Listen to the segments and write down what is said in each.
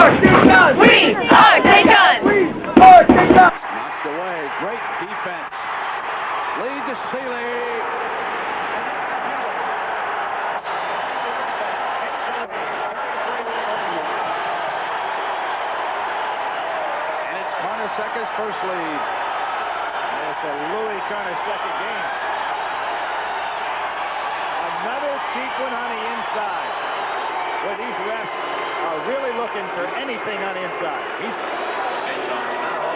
St. John's! We are St. John's! We are St. John's! Knocked away. Great defense. Lead to Seeley. And it's Carnesecca's first lead. And it's a Lou Carnesecca game. Another sequence on the inside. Where these refs are really looking for anything on the inside. He's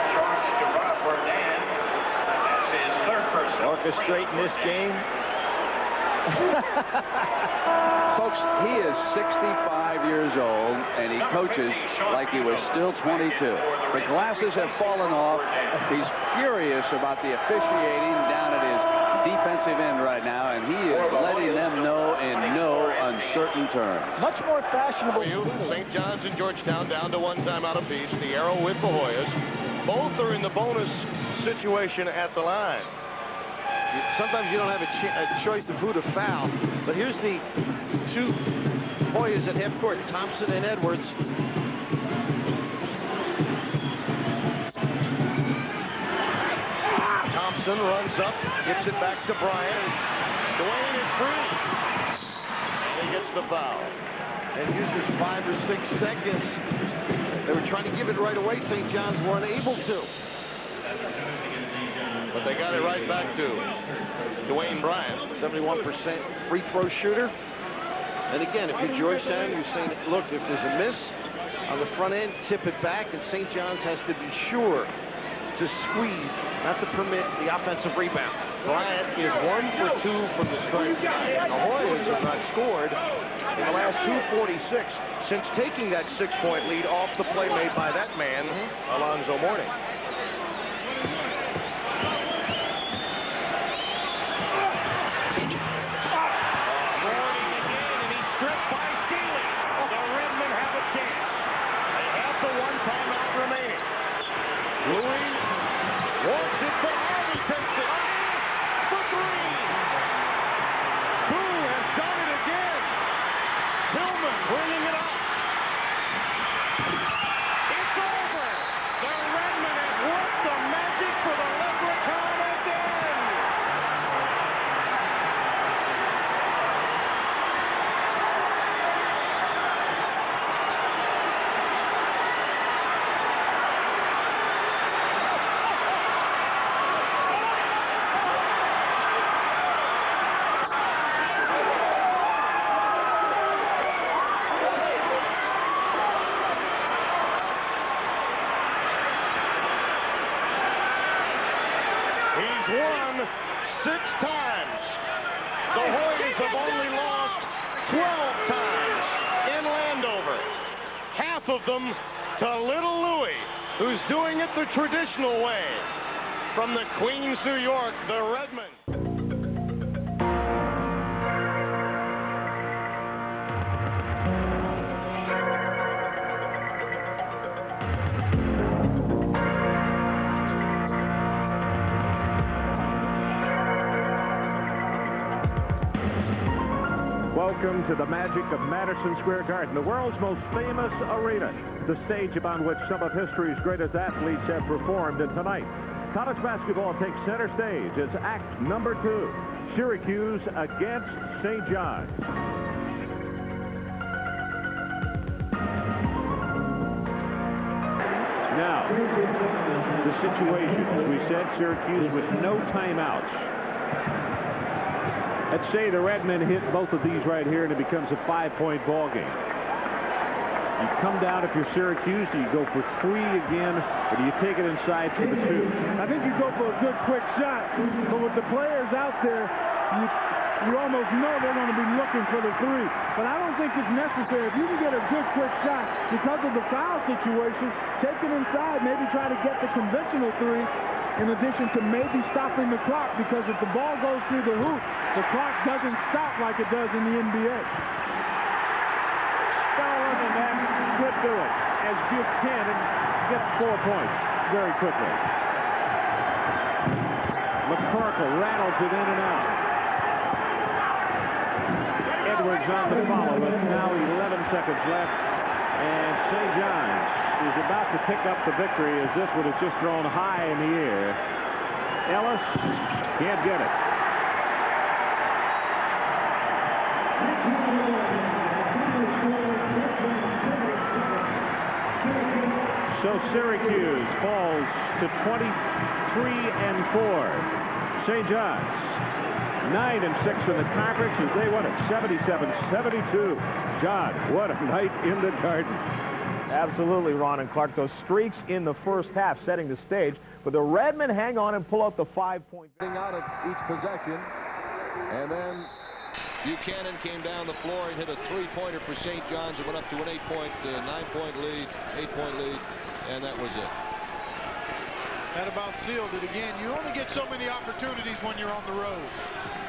charged to run for Dan. That's his third person. Orchestrating this game. Folks, he is 65 years old, and he coaches like he was still 22. The glasses have fallen off. He's furious about the officiating down at his defensive end right now, and he is letting them know in no uncertain terms. Much more fashionable. St. John's and Georgetown down to one timeout apiece. The arrow with the Hoyas. Both are in the bonus situation at the line. Sometimes you don't have a choice of who to foul, but here's the two Hoyas at half court, Thompson and Edwards. Thompson runs up, gets it back to Bryant. Dwayne is free. And he gets the foul. And uses 5 or 6 seconds. They were trying to give it right away. St. John's were unable to. But they got it right back to Dwayne Bryant, 71% free throw shooter. And again, if you're Georgetown, you're saying, look, if there's a miss on the front end, tip it back, and St. John's has to be sure to squeeze, not to permit the offensive rebound. Bryant is 1 for 2 from the stripe. The Hoyas have not scored in the last 2:46 since taking that 6-point lead off the play made by that man, Alonzo Mourning. Mourning again, and he's stripped by Seeley. The Redmen have a chance. They have the 1 timeout remaining. Louis walks it for Harvey, takes it for 3. Who has done it again? Tillman bringing it up. It's over. The Redmen have worked the magic for the Leprechaun again. He's won 6 times. The Hoyas have only lost 12 times in Landover. Half of them to little Louis, who's doing it the traditional way. From the Queens, New York, the Redmen. Welcome to the magic of Madison Square Garden, the world's most famous arena, the stage upon which some of history's greatest athletes have performed. And tonight, college basketball takes center stage. It's act number 2, Syracuse against St. John's. Now, the situation, as we said, Syracuse with no timeouts. Let's say the Redmen hit both of these right here, and it becomes a 5-point ball game. You come down if you're Syracuse, do you go for 3 again, or do you take it inside for the 2? I think you go for a good quick shot, but with the players out there, you almost know they're going to be looking for the 3. But I don't think it's necessary. If you can get a good quick shot because of the foul situation, take it inside, maybe try to get the conventional 3. In addition to maybe stopping the clock, because if the ball goes through the hoop, the clock doesn't stop like it does in the NBA. Stoller and that could do it, as Buchanan gets 4 points very quickly. McCorkle rattles it in and out. Edwards on the follow, but now 11 seconds left, and St. John's is about to pick up the victory as this one is just thrown high in the air. Ellis can't get it. So Syracuse falls to 23-4. St. John's 9-6 in the conference as they won it 77-72. John, what a night in the Garden. Absolutely, Ron and Clark. Those streaks in the first half setting the stage. But the Redmen hang on and pull out the 5-point. Out of each possession. And then Buchanan came down the floor and hit a three-pointer for St. John's. It went up to an 9-point lead, 8-point lead, and that was it. That about sealed it again. You only get so many opportunities when you're on the road.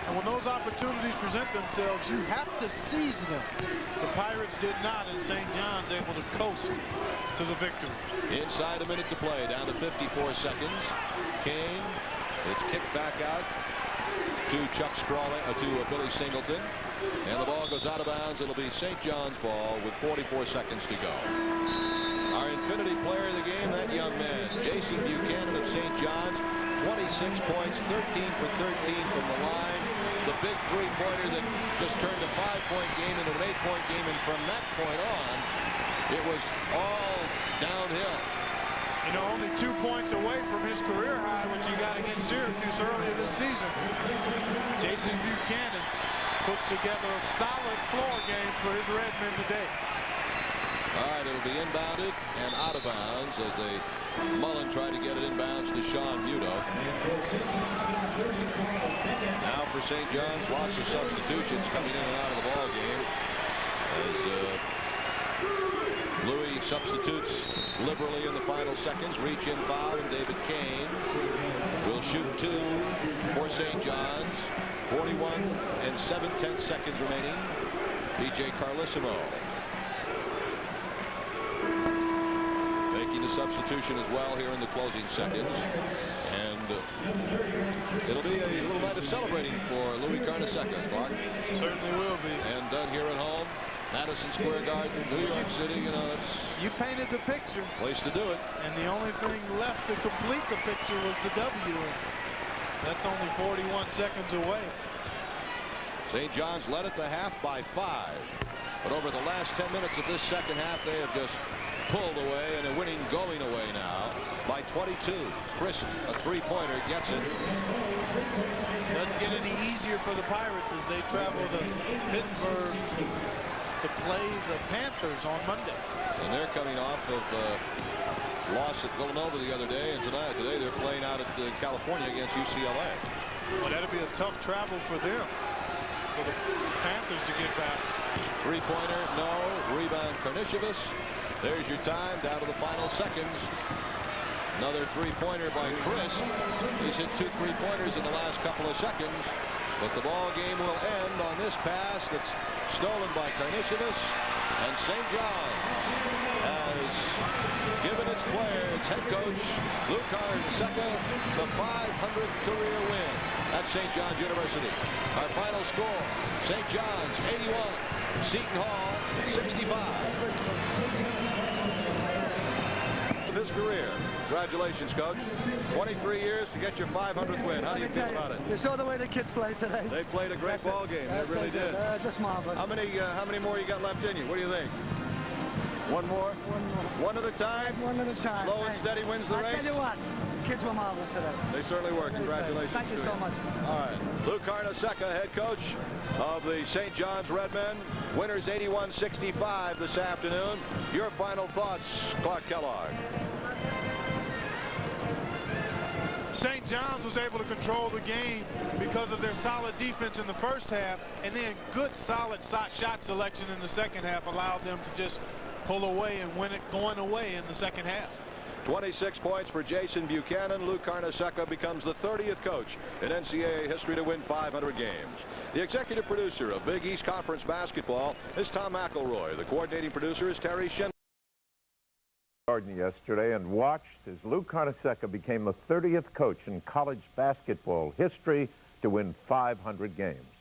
And when those opportunities present themselves, you have to seize them. The Pirates did not, and St. John's able to coast to the victory. Inside a minute to play, down to 54 seconds. Kane, it's kicked back out to Chuck Sprawling, to Billy Singleton. And the ball goes out of bounds. It'll be St. John's ball with 44 seconds to go. Our infinity player of the game, that young man, Jason Buchanan of St. John's, 26 points, 13 for 13 from the line. The big three-pointer that just turned a 5-point game into an 8-point game, and from that point on, it was all downhill. You know, only 2 points away from his career high, which he got against Syracuse earlier this season. Jason Buchanan puts together a solid floor game for his Redmen today. All right, it'll be inbounded and out of bounds as Mullen tried to get it inbounds to Sean Muto. Now for St. John's, lots of substitutions coming in and out of the ball game as Louis substitutes liberally in the final seconds. Reach in foul, and David Kane will shoot 2 for St. John's. 41 and 7/10 seconds remaining. P.J. Carlissimo making the substitution as well here in the closing seconds. And it'll be a little night of celebrating for Lou Carnesecca, Clark. Certainly will be. And done here at home, Madison Square Garden, New York City. You know, that's You painted the picture. place to do it. And the only thing left to complete the picture was the W. That's only 41 seconds away. St. John's led at the half by 5. But over the last 10 minutes of this second half, they have just pulled away and are winning going away now by 22. Christ, a three-pointer, gets it. Doesn't get any easier for the Pirates as they travel to Pittsburgh to play the Panthers on Monday. And they're coming off of loss at Villanova the other day, and today they're playing out at California against UCLA. Well, that'll be a tough travel for them, for the Panthers to get back. Three-pointer, no. Rebound, Carnesecca. There's your time, down to the final seconds. Another three-pointer by Chris. He's hit 2 three-pointers in the last couple of seconds. But the ball game will end on this pass that's stolen by Carnesecca. And St. John's has given its player, its head coach, Lou Carnesecca, the 500th career win at St. John's University. Our final score, St. John's 81, Seton Hall 65. his career. Congratulations, Coach. 23 years to get your 500th win. How do you feel about it? You saw the way the kids play today. They played a great ball game. They really did. Just marvelous. How many more you got left in you? What do you think? One more? One at a time? One at a time. Slow and steady wins the race? I tell you what, kids were marvelous today. They certainly were. Congratulations. Thank you so much. All right. Lou Carnesecca, head coach of the St. John's Redmen. Winners 81-65 this afternoon. Your final thoughts, Clark Kellogg. St. John's was able to control the game because of their solid defense in the first half, and then good solid shot selection in the second half allowed them to just pull away and win it going away in the second half. 26 points for Jason Buchanan. Lou Carnesecca becomes the 30th coach in NCAA history to win 500 games. The executive producer of Big East Conference basketball is Tom McElroy. The coordinating producer is Terry Shin. Garden yesterday and watched as Lou Carnesecca became the 30th coach in college basketball history to win 500 games.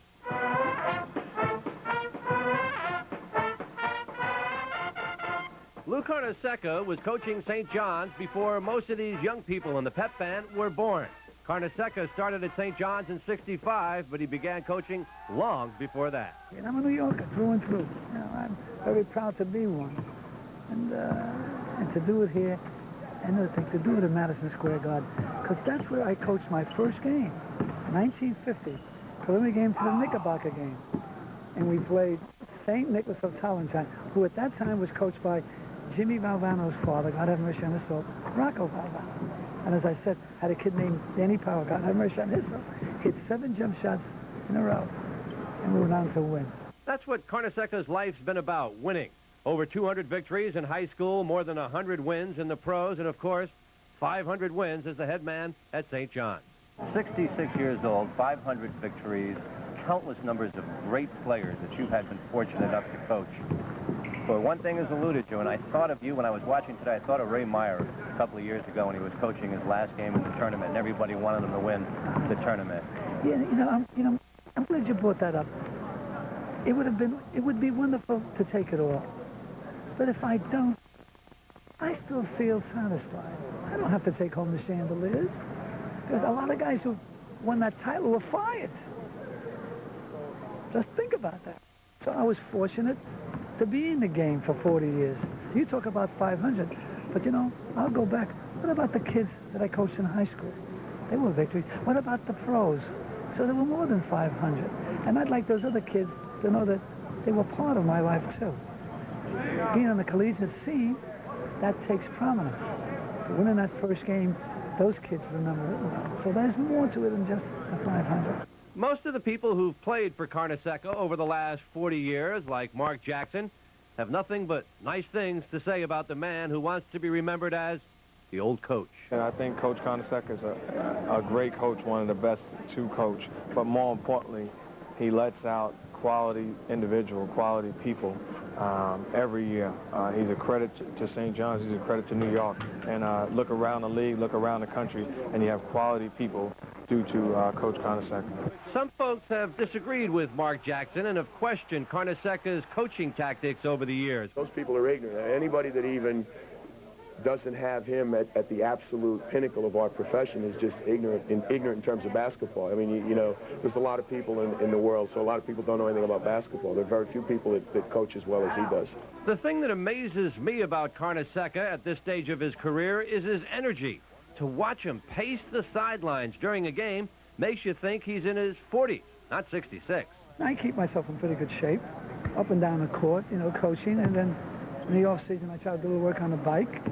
Lou Lou Carnesecca was coaching St. John's before most of these young people in the pep band were born. Carnesecca started at St. John's in '65, but he began coaching long before that. And I'm a New Yorker through and through. You know, I'm very proud to be one. And to do it here, and another thing, to do it at Madison Square Garden, because that's where I coached my first game, 1950, preliminary game to the Knickerbocker game. And we played St. Nicholas of Tolentine, who at that time was coached by Jimmy Valvano's father, God have mercy on his soul, Rocco Valvano. And as I said, had a kid named Danny Power, God have mercy on his soul, hit 7 jump shots in a row, and we went on to win. That's what Carnesecca's life's been about, winning. Over 200 victories in high school, more than 100 wins in the pros, and of course, 500 wins as the head man at St. John's. 66 years old, 500 victories, countless numbers of great players that you've been fortunate enough to coach. But one thing is alluded to, and I thought of you when I was watching today. I thought of Ray Meyer a couple of years ago when he was coaching his last game in the tournament, and everybody wanted him to win the tournament. Yeah, I'm glad you brought that up. It would be wonderful to take it all. But if I don't, I still feel satisfied. I don't have to take home the chandeliers. Because a lot of guys who won that title were fired. Just think about that. So I was fortunate to be in the game for 40 years. You talk about 500, but you know, I'll go back. What about the kids that I coached in high school? They were victories. What about the pros? So there were more than 500. And I'd like those other kids to know that they were part of my life too. Being on the collegiate scene, that takes prominence. But winning that first game, those kids remember it. So there's more to it than just the 500. Most of the people who've played for Carnesecca over the last 40 years, like Mark Jackson, have nothing but nice things to say about the man who wants to be remembered as the old coach. And I think Coach Carnesecca is a great coach, one of the best to coach. But more importantly, he lets out quality individual, quality people every year. He's a credit to St. John's, he's a credit to New York. And look around the league, look around the country, and you have quality people due to Coach Carnesecca. Some folks have disagreed with Mark Jackson and have questioned Carnesecca's coaching tactics over the years. Those people are ignorant. Anybody that even doesn't have him at the absolute pinnacle of our profession is just ignorant in terms of basketball. I mean, you know, there's a lot of people in the world, so a lot of people don't know anything about basketball. There are very few people that coach as well as he does. The thing that amazes me about Carnesecca at this stage of his career is his energy. To watch him pace the sidelines during a game makes you think he's in his 40s, not 66. I keep myself in pretty good shape, up and down the court, you know, coaching, and then in the off-season I try to do a little work on the bike.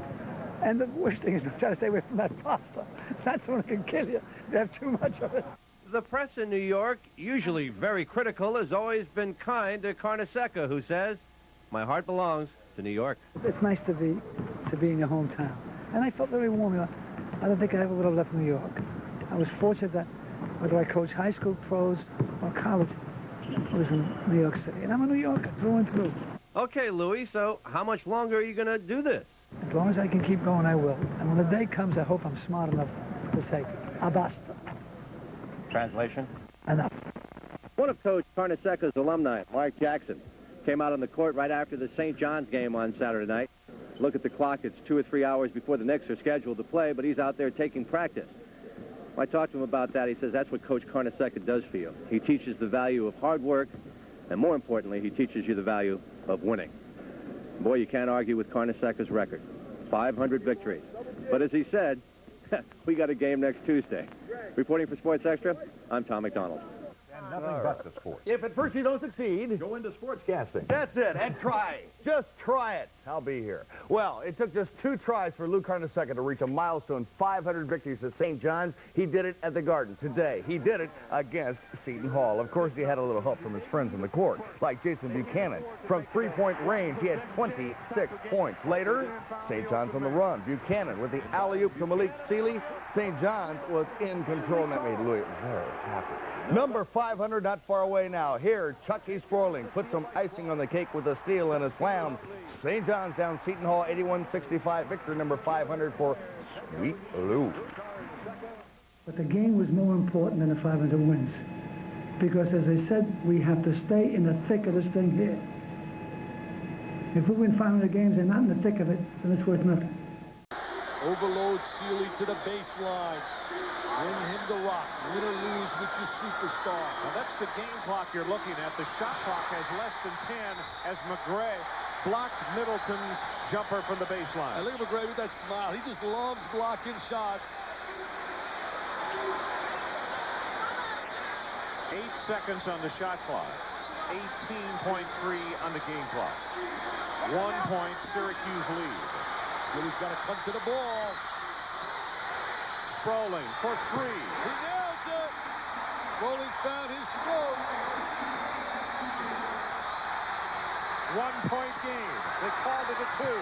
And the worst thing is I try to stay away from that pasta. That's what can kill you. You have too much of it. The press in New York, usually very critical, has always been kind to Carnesecca, who says, "My heart belongs to New York." It's nice to be in your hometown. And I felt very warm. You know, I don't think I ever would have left New York. I was fortunate that whether I coached high school, pros, or college, I was in New York City. And I'm a New Yorker, through and through. Okay, Louis, so how much longer are you going to do this? As long as I can keep going, I will. And when the day comes, I hope I'm smart enough to say, "Abasta." Translation? Enough. One of Coach Carnesecca's alumni, Mark Jackson, came out on the court right after the St. John's game on Saturday night. Look at the clock. It's 2 or 3 hours before the Knicks are scheduled to play, but he's out there taking practice. I talked to him about that. He says that's what Coach Carnesecca does for you. He teaches the value of hard work, and more importantly, he teaches you the value of winning. Boy, you can't argue with Carnesecca's record. 500 victories. But as he said, we got a game next Tuesday. Reporting for Sports Extra, I'm Tom McDonald. And nothing but the sports. If at first you don't succeed, Go into sportscasting. that's it, and try. Just try it. I'll be here. Well, it took just 2 tries for Lou Carnesecca to reach a milestone 500 victories at St. John's. He did it at the Garden today. He did it against Seton Hall. Of course, he had a little help from his friends on the court, like Jason Buchanan. From 3-point range, he had 26 points. Later, St. John's on the run. Buchanan with the alley-oop to Malik Sealy. St. John's was in control, and that made Louis very happy. Number 500 not far away now. Here, Chucky Sproling put some icing on the cake with a steal and a slam. St. John's down Seton Hall 81-65. Victory number 500 for Sweet Lou. But the game was more important than the 500 wins. Because as I said, we have to stay in the thick of this thing here. If we win 500 games and not in the thick of it, then it's worth nothing. Overload Sealy to the baseline. Win him the rock. Win or lose with your superstar. Now that's the game clock you're looking at. The shot clock has less than 10 as McGray blocked Middleton's jumper from the baseline. And look at McGray with that smile. He just loves blocking shots. 8 seconds on the shot clock. 18.3 on the game clock. 1 point, Syracuse lead. He's got to come to the ball. Sproling for 3. He nails it. Sproling's found his stroke. 1 point game. They called it a 2.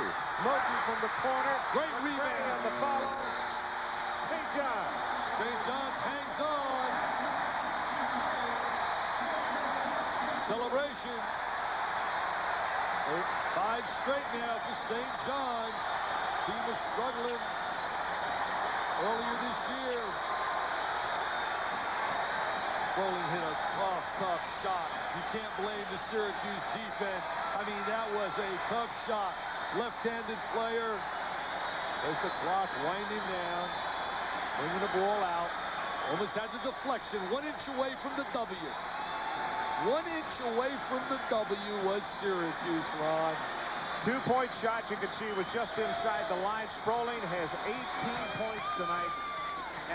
Murphy from the corner. Great rebound. On the follow. St. John's. St. John's hangs on. Celebration. 5 straight now for St. John's. Team was struggling earlier this year. Sproling hit a tough shot. You can't blame the Syracuse defense. I mean, that was a tough shot. Left-handed player. There's the clock winding down. Bringing the ball out. Almost had the deflection. 1 inch away from the W. 1 inch away from the W was Syracuse, Ron. 2-point shot, you can see, was just inside the line. Sproling has 18 points tonight.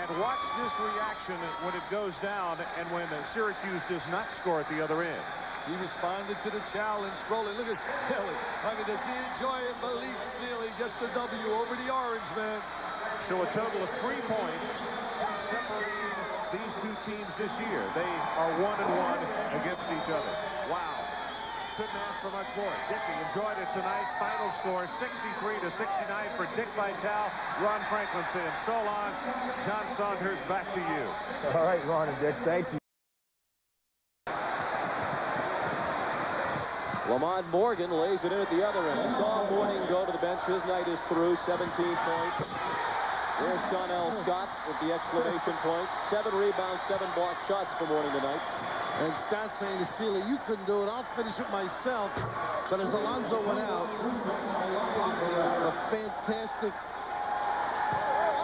And watch this reaction when it goes down and when Syracuse does not score at the other end. He responded to the challenge. Sproling, look at Sealy. I mean, does he enjoy it? Malik Sealy gets the W over the Orange men. So a total of 3 points separating these two teams this year. They are 1-1 against each other. Wow. Couldn't ask for much more. Dickie enjoyed it tonight. Final score 63-69 for Dick Vitale. Ron Franklin saying so long. John Saunders, back to you. All right, Ron and Dick, thank you. Lamont Morgan lays it in at the other end. Saw Morning go to the bench. His night is through. 17 points. There's Chanel Scott with the exclamation point. 7 rebounds, 7 blocked shots for Morning tonight. And Scott saying to Sealy, you couldn't do it. I'll finish it myself. But as Alonzo went out, a fantastic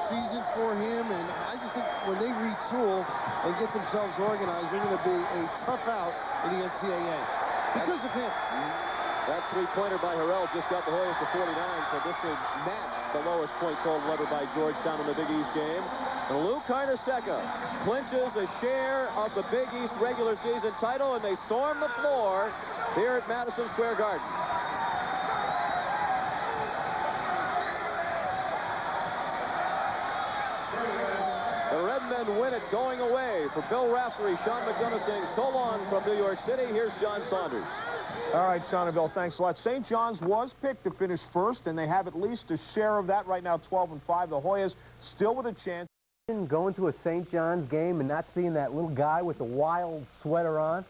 season for him. And I just think when they retool and get themselves organized, they're going to be a tough out in the NCAA. Because of him. That three-pointer by Harrell just got the Hoyas to 49, so this will match the lowest point total ever by Georgetown in the Big East game. And Lou Carnesecca clinches a share of the Big East regular season title, and they storm the floor here at Madison Square Garden. The Redmen win it going away. For Bill Raftery, Sean McDonough saying so long from New York City. Here's John Saunders. All right, Sean and Bill, thanks a lot. St. John's was picked to finish first, and they have at least a share of that right now, 12-5. The Hoyas still with a chance. Going to a St. John's game and not seeing that little guy with the wild sweater on,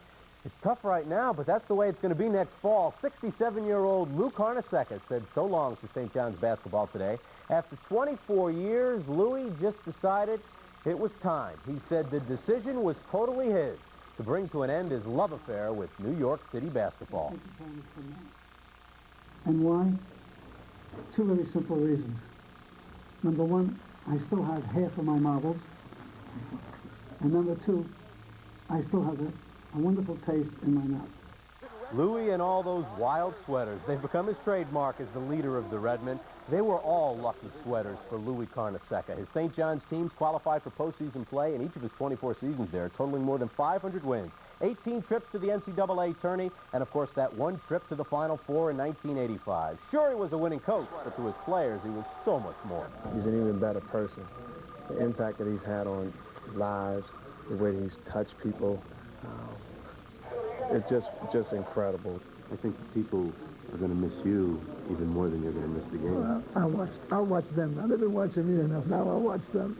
it's tough right now, but that's the way it's going to be next fall. 67-year-old Lou Carnesecca said so long to St. John's basketball today. After 24 years, Louis just decided it was time. He said the decision was totally his to bring to an end his love affair with New York City basketball. And why? 2 very simple reasons. Number 1, I still have half of my marbles. And number 2, I still have a wonderful taste in my mouth. Louis and all those wild sweaters, they've become his trademark as the leader of the Redmen. They were all lucky sweaters for Louis Carnesecca. His St. John's teams qualified for postseason play in each of his 24 seasons there, totaling more than 500 wins. 18 trips to the NCAA tourney, and of course that 1 trip to the Final Four in 1985. Sure, he was a winning coach, but to his players, he was so much more. He's an even better person. The impact that he's had on lives, the way he's touched people, it's just incredible. I think people are going to miss you even more than you're going to miss the game. Well, I'll watch them. Now, they've been watching me enough. Now I'll watch them.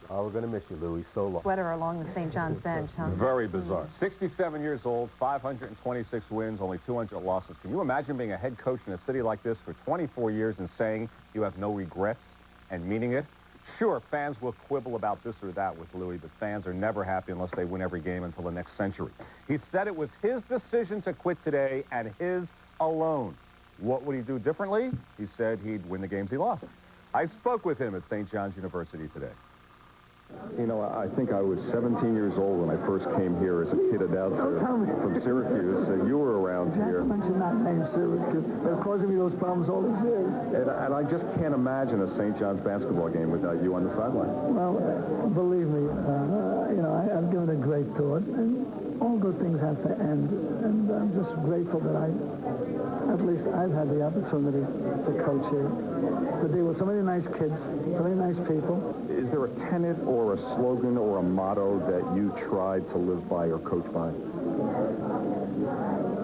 Oh, we're going to miss you, Louis, so long. Sweater along the St. John's bench, huh? Very bizarre. 67 years old, 526 wins, only 200 losses. Can you imagine being a head coach in a city like this for 24 years and saying you have no regrets and meaning it? Sure, fans will quibble about this or that with Louis, but fans are never happy unless they win every game until the next century. He said it was his decision to quit today and his alone. What would he do differently? He said he'd win the games he lost. I spoke with him at St. John's University today. You know, I think I was 17 years old when I first came here as a kid announcer from Syracuse. You were around here. Mention that name, Syracuse. They're causing me those problems all these years. And I just can't imagine a St. John's basketball game without you on the sideline. Well, believe me, you know, I've given it great thought, and all good things have to end. And I'm just grateful that at least I've had the opportunity to coach here, to deal with so many nice kids, so many nice people. Is there a tenet or a slogan or a motto that you tried to live by or coach by?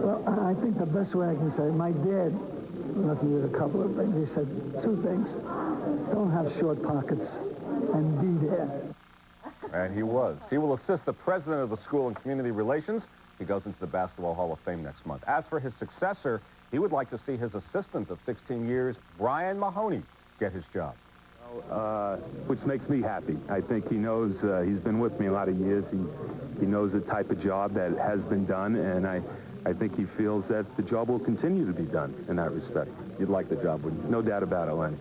Well, I think the best way I can say, my dad left me with a couple of things. He said two things: don't have short pockets and be there. And he was. He will assist the president of the school in community relations. He goes into the Basketball Hall of Fame next month. As for his successor, he would like to see his assistant of 16 years, Brian Mahoney, get his job. Which makes me happy. I think he knows, he's been with me a lot of years. He knows the type of job that has been done, and I think he feels that the job will continue to be done in that respect. You'd like the job, wouldn't you? No doubt about it, Lenny.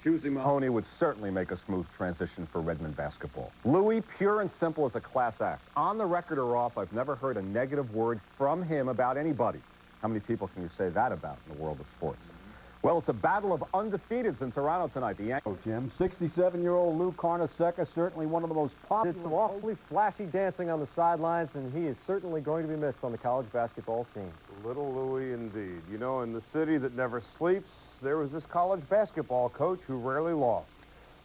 Choosing Mahoney would certainly make a smooth transition for Redmen basketball. Louis, pure and simple as a class act. On the record or off, I've never heard a negative word from him about anybody. How many people can you say that about in the world of sports? Well, it's a battle of undefeateds in Toronto tonight. The Yankees. Jim, 67-year-old Lou Carnesecca, certainly one of the most popular. Did some awfully flashy dancing on the sidelines, and he is certainly going to be missed on the college basketball scene. Little Louis indeed. You know, in the city that never sleeps, there was this college basketball coach who rarely lost.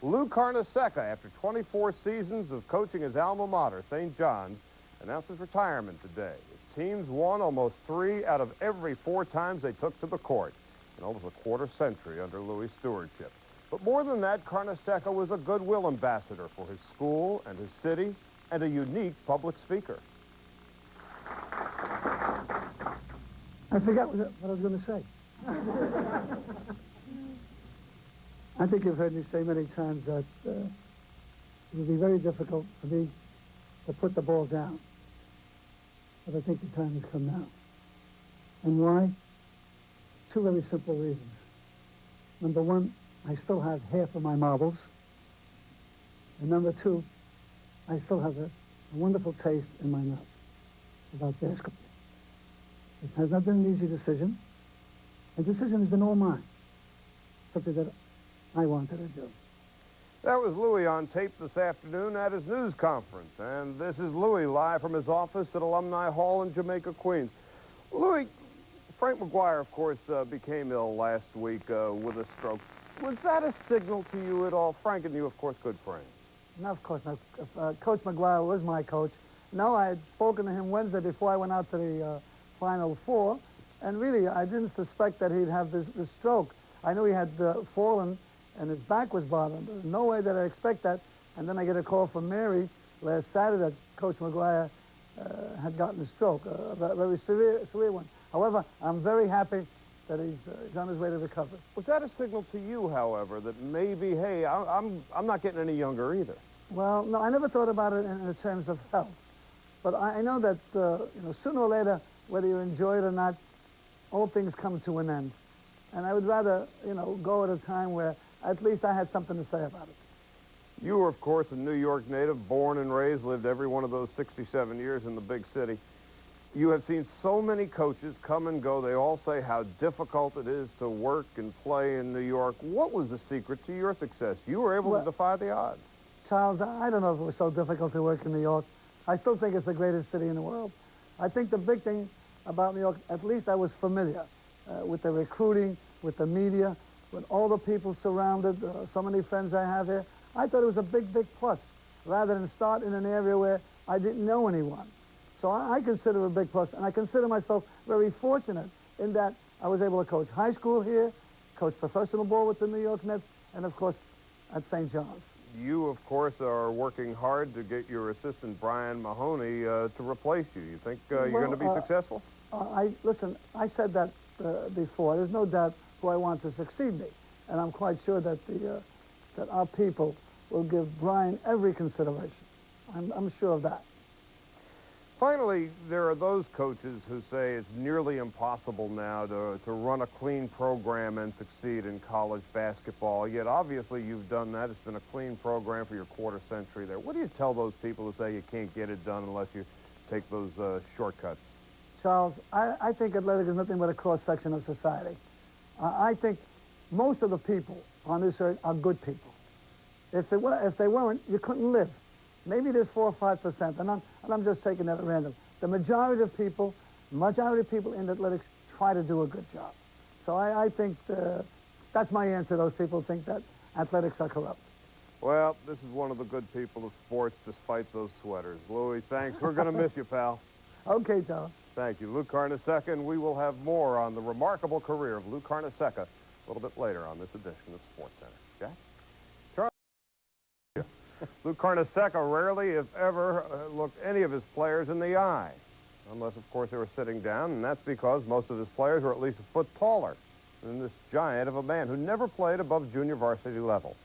Lou Carnesecca, after 24 seasons of coaching his alma mater, St. John's, announced his retirement today. His teams won almost 3 out of every 4 times they took to the court in almost a quarter century under Louis' stewardship. But more than that, Carnesecca was a goodwill ambassador for his school and his city, and a unique public speaker. I forgot what I was going to say. I think you've heard me say many times that it would be very difficult for me to put the ball down. But I think the time has come now. And why? 2 very simple reasons. Number 1, I still have half of my marbles. And number 2, I still have a wonderful taste in my mouth about basketball. It has not been an easy decision. The decision has been all mine. Something that I wanted to do. That was Louis on tape this afternoon at his news conference. And this is Louis live from his office at Alumni Hall in Jamaica, Queens. Louis, Frank McGuire, of course, became ill last week with a stroke. Was that a signal to you at all? Frank and you, of course, good friends. No, of course not. Coach McGuire was my coach. No, I had spoken to him Wednesday before I went out to the Final Four. And really, I didn't suspect that he'd have this stroke. I knew he had fallen and his back was bothering. There's no way that I expect that. And then I get a call from Mary last Saturday that Coach McGuire had gotten a stroke, a very severe one. However, I'm very happy that he's on his way to recovery. Was that a signal to you, however, that maybe, hey, I'm not getting any younger either? Well, no, I never thought about it in terms of health. But I know that, you know, sooner or later, whether you enjoy it or not, all things come to an end. And I would rather, you know, go at a time where at least I had something to say about it. You were, of course, a New York native, born and raised, lived every one of those 67 years in the big city. You have seen so many coaches come and go. They all say how difficult it is to work and play in New York. What was the secret to your success? You were able to defy the odds. Charles, I don't know if it was so difficult to work in New York. I still think it's the greatest city in the world. I think the big thing about New York, at least I was familiar with the recruiting, with the media, with all the people surrounded, so many friends I have here. I thought it was a big, big plus, rather than start in an area where I didn't know anyone. So I consider it a big plus, and I consider myself very fortunate in that I was able to coach high school here, coach professional ball with the New York Nets, and of course at St. John's. You, of course, are working hard to get your assistant, Brian Mahoney, to replace you. You think you're going to be successful? Listen, I said that before. There's no doubt who I want to succeed me. And I'm quite sure that that our people will give Brian every consideration. I'm sure of that. Finally, there are those coaches who say it's nearly impossible now to run a clean program and succeed in college basketball. Yet, obviously, you've done that. It's been a clean program for your quarter century there. What do you tell those people who say you can't get it done unless you take those shortcuts? Charles, I think athletics is nothing but a cross-section of society. I think most of the people on this earth are good people. If they weren't, you couldn't live. Maybe there's 4 or 5%, and I'm just taking that at random. The majority of people in athletics try to do a good job. So I think that's my answer. Those people think that athletics are corrupt. Well, this is one of the good people of sports, despite those sweaters. Louis, thanks. We're going to miss you, pal. Okay, Charles. Thank you, Lou Carnesecca, and we will have more on the remarkable career of Lou Carnesecca a little bit later on this edition of Sports Center. Jack? Charles? Lou Carnesecca rarely, if ever, looked any of his players in the eye, unless, of course, they were sitting down, and that's because most of his players were at least a foot taller than this giant of a man who never played above junior varsity level.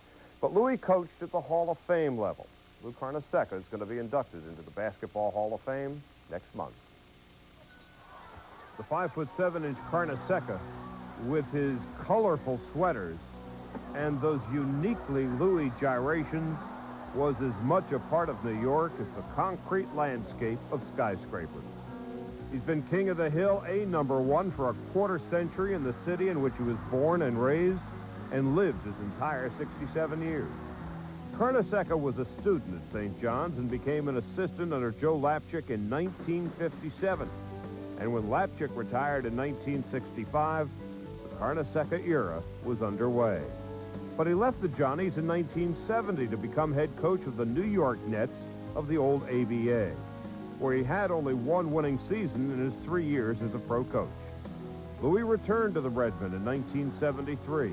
But Louis coached at the Hall of Fame level. Lou Carnesecca is going to be inducted into the Basketball Hall of Fame next month. The 5'7" Carnesecca, with his colorful sweaters and those uniquely Louis gyrations, was as much a part of New York as the concrete landscape of skyscrapers. He's been king of the hill, #1 for a quarter century in the city in which he was born and raised, and lived his entire 67 years. Carnesecca was a student at St. John's and became an assistant under Joe Lapchick in 1957. And when Lapchick retired in 1965, the Carnesecca era was underway. But he left the Johnnies in 1970 to become head coach of the New York Nets of the old ABA, where he had only one winning season in his 3 years as a pro coach. Louis returned to the Redmen in 1973,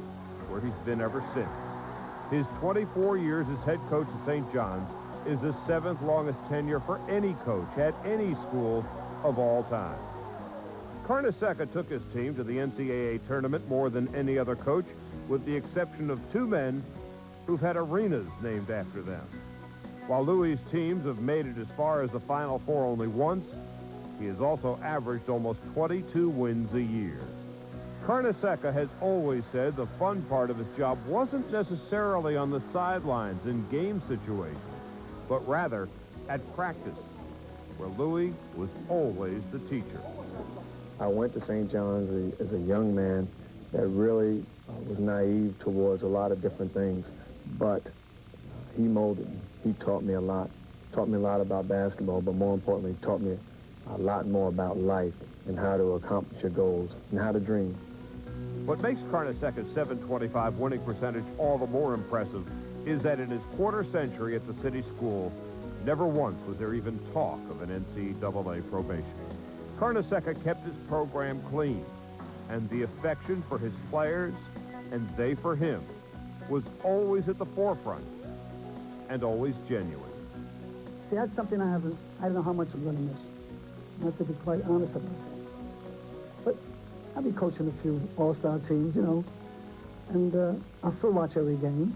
where he's been ever since. His 24 years as head coach at St. John's is the 7th longest tenure for any coach at any school of all time. Carnesecca took his team to the NCAA tournament more than any other coach, with the exception of 2 men who've had arenas named after them. While Louis' teams have made it as far as the Final Four only once, he has also averaged almost 22 wins a year. Carnesecca has always said the fun part of his job wasn't necessarily on the sidelines in game situations, but rather at practice, where Louis was always the teacher. I went to St. John's as a young man that really was naive towards a lot of different things, but he molded me. He taught me a lot. Taught me a lot about basketball, but more importantly, taught me a lot more about life and how to accomplish your goals and how to dream. What makes Carnesecca's .725 winning percentage all the more impressive is that in his quarter century at the city school, never once was there even talk of an NCAA probation. Carnesecca kept his program clean, and the affection for his players, and they for him, was always at the forefront and always genuine. See, that's something I don't know how much I'm going to miss. I have to be quite honest about that. But I'll be coaching a few all-star teams, you know, and I'll still watch every game.